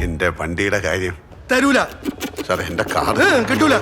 എന്റെ വണ്ടിയുടെ കാര്യം തരൂല സാർ. എന്റെ കാർ കിട്ടൂല.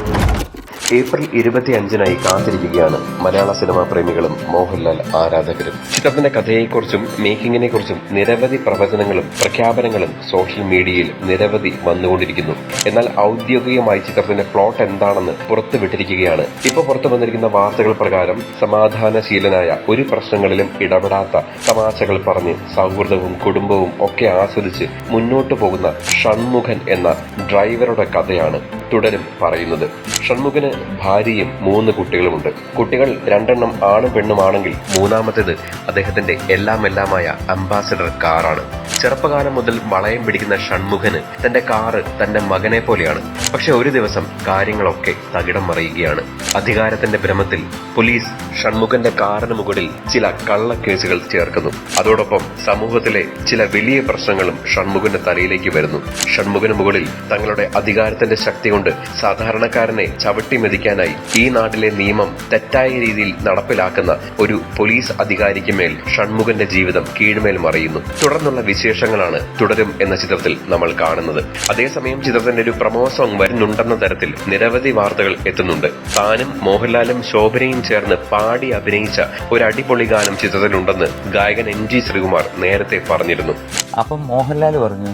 ഏപ്രിൽ 25-നായി കാത്തിരിക്കുകയാണ് മലയാള സിനിമാ പ്രേമികളും മോഹൻലാൽ ആരാധകരും. ചിത്രത്തിന്റെ കഥയെക്കുറിച്ചും മേക്കിങ്ങിനെ കുറിച്ചും നിരവധി പ്രവചനങ്ങളും പ്രഖ്യാപനങ്ങളും സോഷ്യൽ മീഡിയയിൽ നിരവധി വന്നുകൊണ്ടിരിക്കുന്നു. എന്നാൽ ഔദ്യോഗികമായി ചിത്രത്തിന്റെ പ്ലോട്ട് എന്താണെന്ന് പുറത്തുവിട്ടിരിക്കുകയാണ്. ഇപ്പോൾ പുറത്തു വന്നിരിക്കുന്ന വാർത്തകൾ പ്രകാരം സമാധാനശീലനായ ഒരു പ്രശ്നങ്ങളിലും ഇടപെടാത്ത തമാശകൾ പറഞ്ഞ് സൗഹൃദവും കുടുംബവും ഒക്കെ ആസ്വദിച്ച് മുന്നോട്ടു പോകുന്ന ഷൺമുഖൻ എന്ന ഡ്രൈവറുടെ കഥയാണ് തുടരും പറയുന്നത്. ഷൺമുഖന് ഭാര്യയും 3 കുട്ടികളുമുണ്ട്. കുട്ടികൾ 2 ആണും പെണ്ണുമാണെങ്കിൽ മൂന്നാമത്തേത് അദ്ദേഹത്തിന്റെ എല്ലാമായ അംബാസഡർ കാറാണ്. ചെറുപ്പകാലം മുതൽ വളയം പിടിക്കുന്ന ഷൺമുഖന് തന്റെ കാറ് തന്റെ മകനെ പോലെയാണ്. പക്ഷെ ഒരു ദിവസം കാര്യങ്ങളൊക്കെ തകിടം മറിയുകയാണ്. അധികാരത്തിന്റെ ഭ്രമത്തിൽ പോലീസ് ഷൺമുഖന്റെ കാറിന് മുകളിൽ ചില കള്ളക്കേസുകൾ ചേർക്കുന്നു. അതോടൊപ്പം സമൂഹത്തിലെ ചില വലിയ പ്രശ്നങ്ങളും ഷൺമുഖന്റെ തലയിലേക്ക് വരുന്നു. ഷൺമുഖന് മുകളിൽ തങ്ങളുടെ അധികാരത്തിന്റെ ശക്തി കൊണ്ട് സാധാരണക്കാരനെ ചവിട്ടി മെതിക്കാനായി ഈ നാട്ടിലെ നിയമം തെറ്റായ രീതിയിൽ നടപ്പിലാക്കുന്ന ഒരു പോലീസ് അധികാരിക്ക് മേൽ ഷൺമുഖന്റെ ജീവിതം കീഴ്മേൽ മറിയുന്നു. തുടർന്നുള്ള വിശേഷങ്ങളാണ് തുടരും എന്ന ചിത്രത്തിൽ നമ്മൾ കാണുന്നത്. അതേസമയം ചിത്രത്തിന്റെ ഒരു പ്രമോ സോങ് വരുന്നുണ്ടെന്ന തരത്തിൽ നിരവധി വാർത്തകൾ എത്തുന്നുണ്ട്. താനും മോഹൻലാലും ശോഭനയും ചേർന്ന് പാടി അഭിനയിച്ച ഒരു അടിപൊളി ഗാനം ചിത്രത്തിലുണ്ടെന്ന് ഗായകൻ NG ശ്രീകുമാർ നേരത്തെ പറഞ്ഞിരുന്നു. അപ്പം മോഹൻലാൽ പറഞ്ഞു,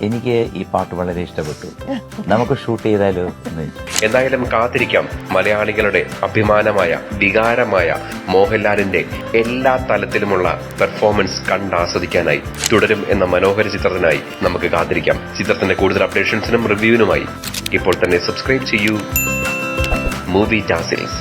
എനിക്ക് ഈ പാട്ട് വളരെ ഇഷ്ടപ്പെട്ടു, നമുക്ക് ഷൂട്ട് ചെയ്താലോ എന്ന്. എന്തായാലും കാത്തിരിക്കാം. മലയാളികളുടെ അഭിമാനമായ വികാരമായ മോഹൻലാലിന്റെ എല്ലാ തലത്തിലുമുള്ള പെർഫോമൻസ് കണ്ടാസ്വദിക്കാനായി തുടരും എന്ന മനോഹര ചിത്രത്തിനായി നമുക്ക് കാത്തിരിക്കാം. ചിത്രത്തിന്റെ കൂടുതൽ അപ്ഡേഷൻസിനും റിവ്യൂവിനുമായി ഇപ്പോൾ തന്നെ സബ്സ്ക്രൈബ് ചെയ്യൂ മൂവി ടാസിൽസ്.